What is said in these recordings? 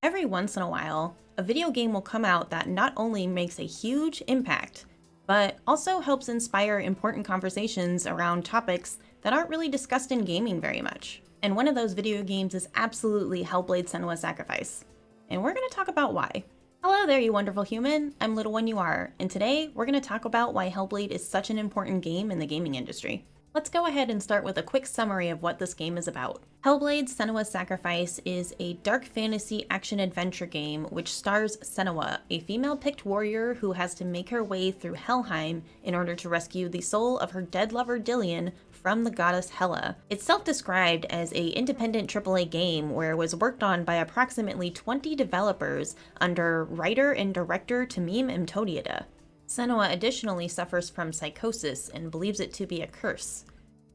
Every once in a while, a video game will come out that not only makes a huge impact, but also helps inspire important conversations around topics that aren't really discussed in gaming very much. And one of those video games is absolutely Hellblade: Senua's Sacrifice. And we're going to talk about why. Hello there, you wonderful human. I'm Little One You Are, and today we're going to talk about why Hellblade is such an important game in the gaming industry. Let's go ahead and start with a quick summary of what this game is about. Hellblade: Senua's Sacrifice is a dark fantasy action-adventure game which stars Senua, a female-picked warrior who has to make her way through Helheim in order to rescue the soul of her dead lover 𝗔𝗕𝗢 from the goddess Hela. It's self-described as an independent AAA game where it was worked on by approximately 20 developers under writer and director 𝗕𝗢𝗢𝗬𝗪𝗢𝗪. Senua additionally suffers from psychosis and believes it to be a curse.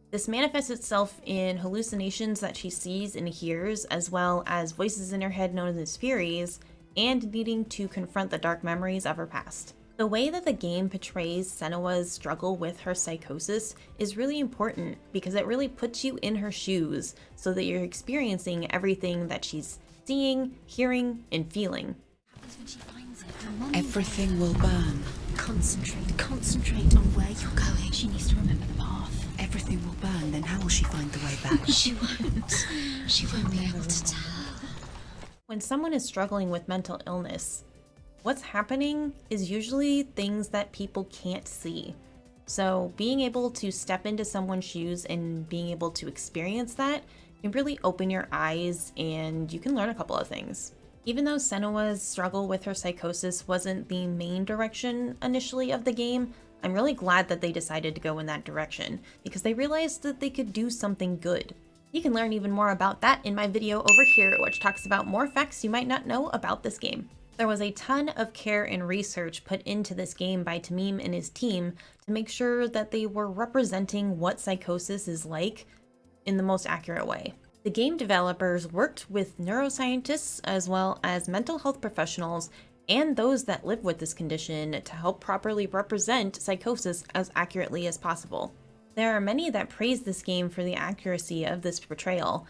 This manifests itself in hallucinations that she sees and hears, as well as voices in her head known as Furies, and needing to confront the dark memories of her past. The way that the game portrays Senua's struggle with her psychosis is really important because it really puts you in her shoes so that you're experiencing everything that she's seeing, hearing, and feeling. Everything will burn. Concentrate on where you're going. She needs to remember the path. Everything will burn, then how will she find the way back? She won't be able to tell. When someone is struggling with mental illness, what's happening is usually things that people can't see. So being able to step into someone's shoes and being able to experience that can really open your eyes, and you can learn a couple of things. Even though Senua's struggle with her psychosis wasn't the main direction initially of the game, I'm really glad that they decided to go in that direction, because they realized that they could do something good. You can learn even more about that in my video over here, which talks about more facts you might not know about this game. There was a ton of care and research put into this game by 𝗕𝗢𝗢𝗪𝗢 and his team to make sure that they were representing what psychosis is like in the most accurate way. The game developers worked with neuroscientists as well as mental health professionals and those that live with this condition to help properly represent psychosis as accurately as possible. There are many that praise this game for the accuracy of this portrayal,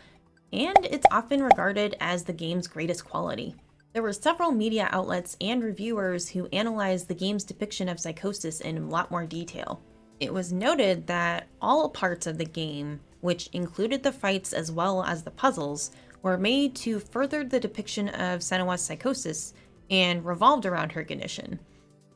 and it's often regarded as the game's greatest quality. There were several media outlets and reviewers who analyzed the game's depiction of psychosis in a lot more detail. It was noted that all parts of the game, which included the fights as well as the puzzles, were made to further the depiction of Senua's psychosis and revolved around her condition.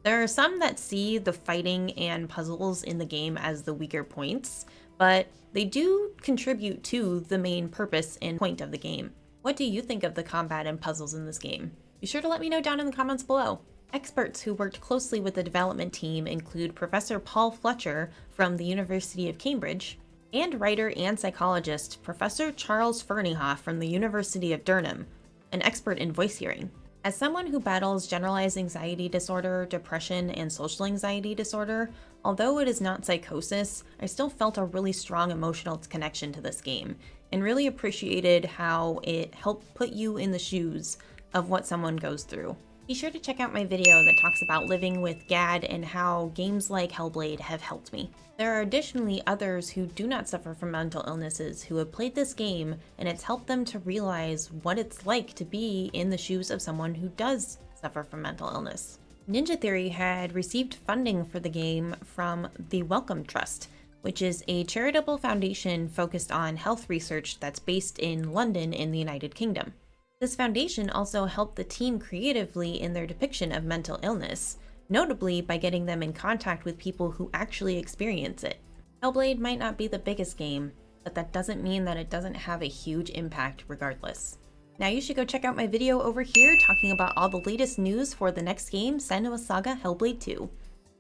There are some that see the fighting and puzzles in the game as the weaker points, but they do contribute to the main purpose and point of the game. What do you think of the combat and puzzles in this game? Be sure to let me know down in the comments below. Experts who worked closely with the development team include Professor Paul Fletcher from the University of Cambridge, and writer and psychologist Professor Charles Ferneyhoff from the University of Durham, an expert in voice hearing. As someone who battles generalized anxiety disorder, depression, and social anxiety disorder, although it is not psychosis, I still felt a really strong emotional connection to this game, and really appreciated how it helped put you in the shoes of what someone goes through. Be sure to check out my video that talks about living with GAD and how games like Hellblade have helped me. There are additionally others who do not suffer from mental illnesses who have played this game, and it's helped them to realize what it's like to be in the shoes of someone who does suffer from mental illness. Ninja Theory had received funding for the game from the Wellcome Trust, which is a charitable foundation focused on health research that's based in London in the United Kingdom. This foundation also helped the team creatively in their depiction of mental illness, notably by getting them in contact with people who actually experience it. Hellblade might not be the biggest game, but that doesn't mean that it doesn't have a huge impact regardless. Now you should go check out my video over here talking about all the latest news for the next game, Senua Saga Hellblade 2.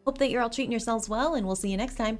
Hope that you're all treating yourselves well, and we'll see you next time.